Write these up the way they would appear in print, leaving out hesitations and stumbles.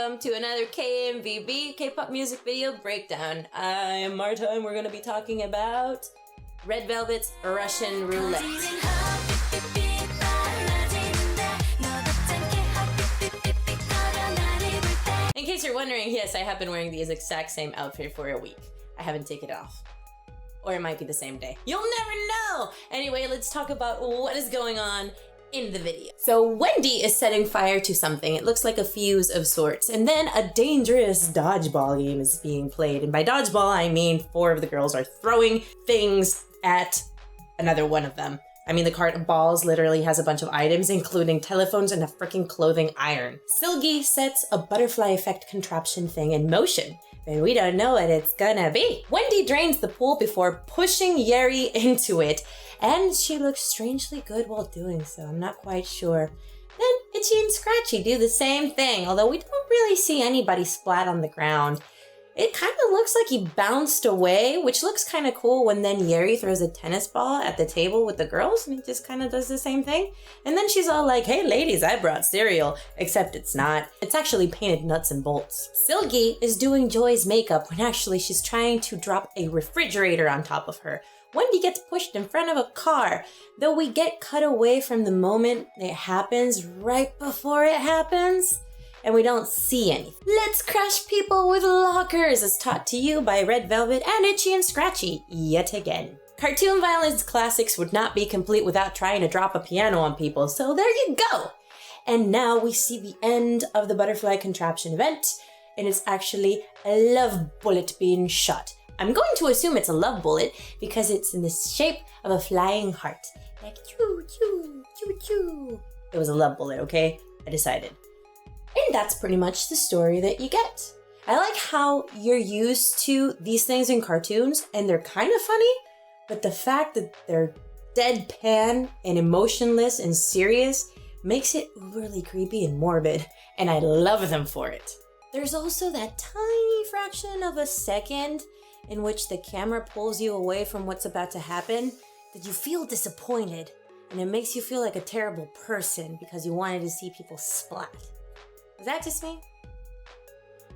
welcome to another KMVB, K-pop music video breakdown. I'm Marta and we're going to be talking about Red Velvet's Russian Roulette. In case you're wondering, yes, I have been wearing the exact same outfit for a week. I haven't taken it off. Or it might be the same day. You'll never know! Anyway, let's talk about what is going on in the video. So Wendy is setting fire to something. It looks like a fuse of sorts. And then a dangerous dodgeball game is being played. And by dodgeball, I mean 4 of the girls are throwing things at another one of them. I mean, the cart of balls literally has a bunch of items, including telephones and a freaking clothing iron. Silgi sets a butterfly effect contraption thing in motion, but we don't know what it's gonna be. Wendy drains the pool before pushing Yeri into it, and she looks strangely good while doing so. I'm not quite sure. Then Itchy and Scratchy do the same thing, although we don't really see anybody splat on the ground. It kind of looks like he bounced away, which looks kind of cool when then Yeri throws a tennis ball at the table with the girls and it just kind of does the same thing. And then she's all like, hey ladies, I brought cereal, except it's not. It's actually painted nuts and bolts. Silgi is doing Joy's makeup when actually she's trying to drop a refrigerator on top of her. Wendy gets pushed in front of a car, though we get cut away from the moment it happens right before it happens. And we don't see anything. Let's crush people with lockers as taught to you by Red Velvet and Itchy and Scratchy yet again. Cartoon violence classics would not be complete without trying to drop a piano on people, so there you go. And now we see the end of the butterfly contraption event, and it's actually a love bullet being shot. I'm going to assume it's a love bullet because it's in the shape of a flying heart. Like choo choo choo choo. It was a love bullet, okay? I decided. And that's pretty much the story that you get. I like how you're used to these things in cartoons and they're kind of funny, but the fact that they're deadpan and emotionless and serious makes it overly creepy and morbid, and I love them for it. There's also that tiny fraction of a second in which the camera pulls you away from what's about to happen that you feel disappointed, and it makes you feel like a terrible person because you wanted to see people splat. Was that just me?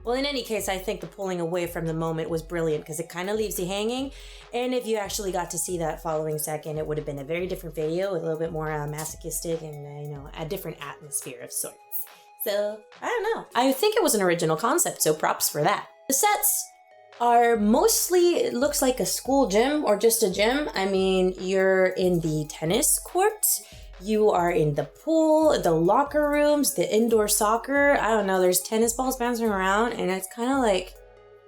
Well, in any case, I think the pulling away from the moment was brilliant because it kind of leaves you hanging. And if you actually got to see that following second, it would have been a very different video, a little bit more masochistic and, a different atmosphere of sorts. So, I don't know. I think it was an original concept, so props for that. The sets are mostly, it looks like a school gym or just a gym. I mean, you're in the tennis courts. You are in the pool, the locker rooms, the indoor soccer. I don't know, there's tennis balls bouncing around and it's kind of like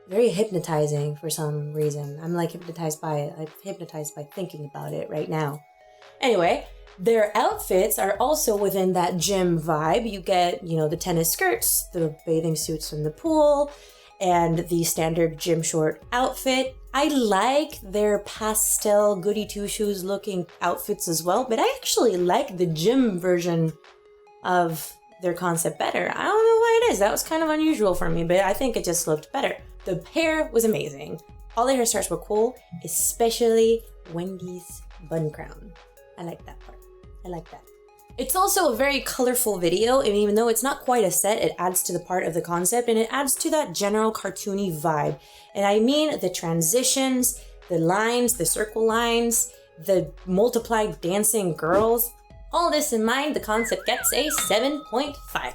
very hypnotizing for some reason. I'm like hypnotized by it. I'm hypnotized by thinking about it right now. Anyway, their outfits are also within that gym vibe. You get, the tennis skirts, the bathing suits from the pool, and the standard gym short outfit. I like their pastel goody two-shoes looking outfits as well, but I actually like the gym version of their concept better. I don't know why it is. That was kind of unusual for me, but I think it just looked better. The hair was amazing. All the hairstyles were cool, especially Wendy's bun crown. I like that part. I like that. It's also a very colorful video, and even though it's not quite a set, it adds to the part of the concept, and it adds to that general cartoony vibe. And I mean the transitions, the lines, the circle lines, the multiplied dancing girls. All this in mind, the concept gets a 7.5.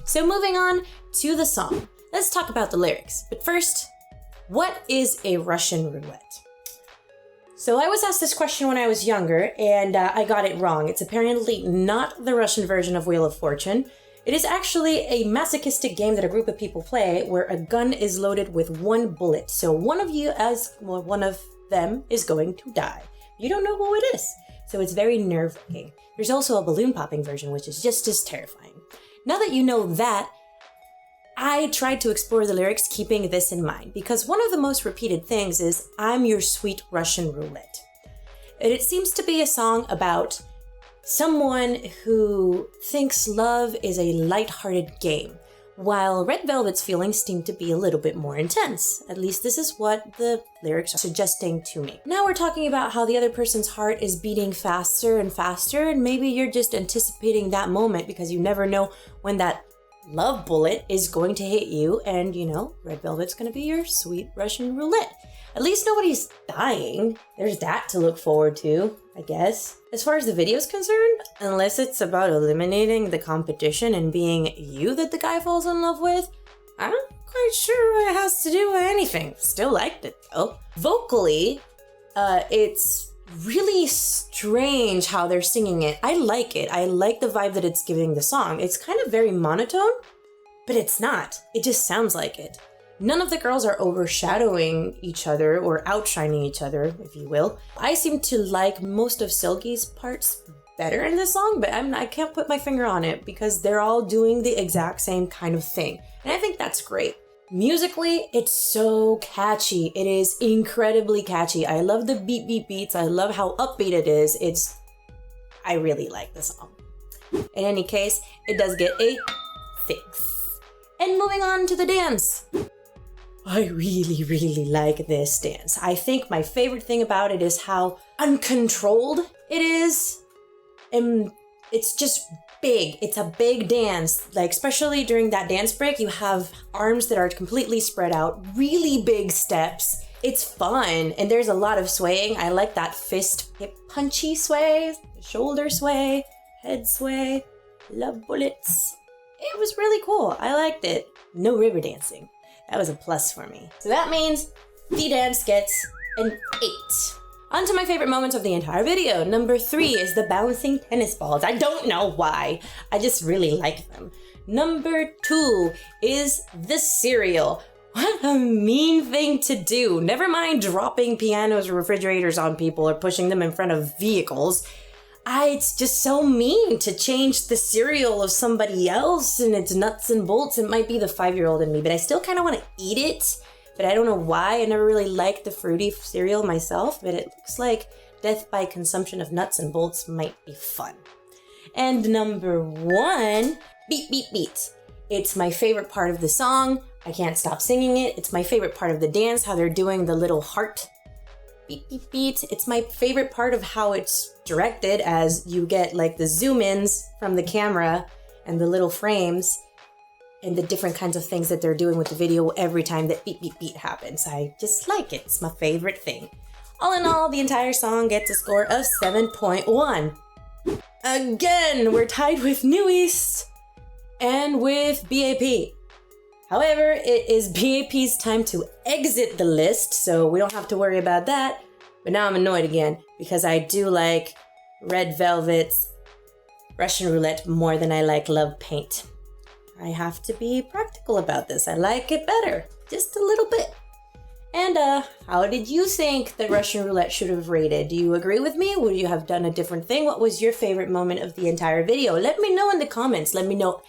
So moving on to the song. Let's talk about the lyrics. But first, what is a Russian roulette? So I was asked this question when I was younger, and I got it wrong. It's apparently not the Russian version of Wheel of Fortune. It is actually a masochistic game that a group of people play where a gun is loaded with 1 bullet. So one of them is going to die. You don't know who it is. So it's very nerve-wracking. There's also a balloon popping version, which is just as terrifying. Now that you know that, I tried to explore the lyrics keeping this in mind, because one of the most repeated things is, I'm your sweet Russian roulette. And it seems to be a song about someone who thinks love is a lighthearted game, while Red Velvet's feelings seem to be a little bit more intense. At least this is what the lyrics are suggesting to me. Now we're talking about how the other person's heart is beating faster and faster, and maybe you're just anticipating that moment because you never know when that Love Bullet is going to hit you, and you know, Red Velvet's gonna be your sweet Russian roulette. At least nobody's dying. There's that to look forward to, I guess. As far as the video's concerned, unless it's about eliminating the competition and being you that the guy falls in love with, I'm not quite sure what it has to do with anything. Still liked it though. Vocally, it's really strange how they're singing it. I like it. I like the vibe that it's giving the song. It's kind of very monotone, but it's not. It just sounds like it. None of the girls are overshadowing each other or outshining each other, if you will. I seem to like most of Silky's parts better in this song, but I can't put my finger on it because they're all doing the exact same kind of thing. And I think that's great. Musically, it's so catchy. It is incredibly catchy. I love the beat beats. I love how upbeat it is. I really like the song. In any case, it does get a 6. And moving on to the dance. I really like this dance. I think my favorite thing about it is how uncontrolled it is. And it's just big. It's a big dance. Like, especially during that dance break, you have arms that are completely spread out, really big steps. It's fun, and there's a lot of swaying. I like that fist hip punchy sway, shoulder sway, head sway. Love bullets. It was really cool. I liked it. No river dancing. That was a plus for me. So that means the dance gets an 8. On to my favorite moments of the entire video. Number 3 is the bouncing tennis balls. I don't know why. I just really like them. Number 2 is the cereal. What a mean thing to do. Never mind dropping pianos or refrigerators on people or pushing them in front of vehicles. It's just so mean to change the cereal of somebody else and it's nuts and bolts. It might be the 5-year-old in me, but I still kind of want to eat it. But I don't know why. I never really liked the fruity cereal myself, but it looks like death by consumption of nuts and bolts might be fun. And number 1, beat beat beat. It's my favorite part of the song. I can't stop singing it. It's my favorite part of the dance, how they're doing the little heart beat beat beat. It's my favorite part of how it's directed, as you get like the zoom-ins from the camera and the little frames and the different kinds of things that they're doing with the video every time that beat beat beat happens. I just like it. It's my favorite thing. All in all, the entire song gets a score of 7.1. Again, we're tied with New East and with BAP. However, it is BAP's time to exit the list, so we don't have to worry about that. But now I'm annoyed again because I do like Red Velvet's Russian Roulette more than I like Love Paint. I have to be practical about this. I like it better, just a little bit. And how did you think that Russian Roulette should have rated? Do you agree with me? Would you have done a different thing? What was your favorite moment of the entire video? Let me know in the comments. Let me know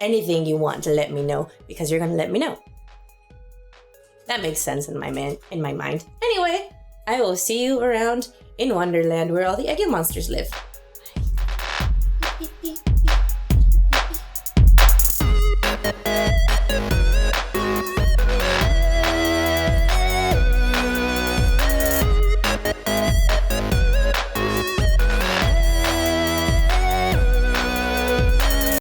anything you want to let me know, because you're gonna let me know. That makes sense in my mind. Anyway, I will see you around in Wonderland where all the Aegyo monsters live.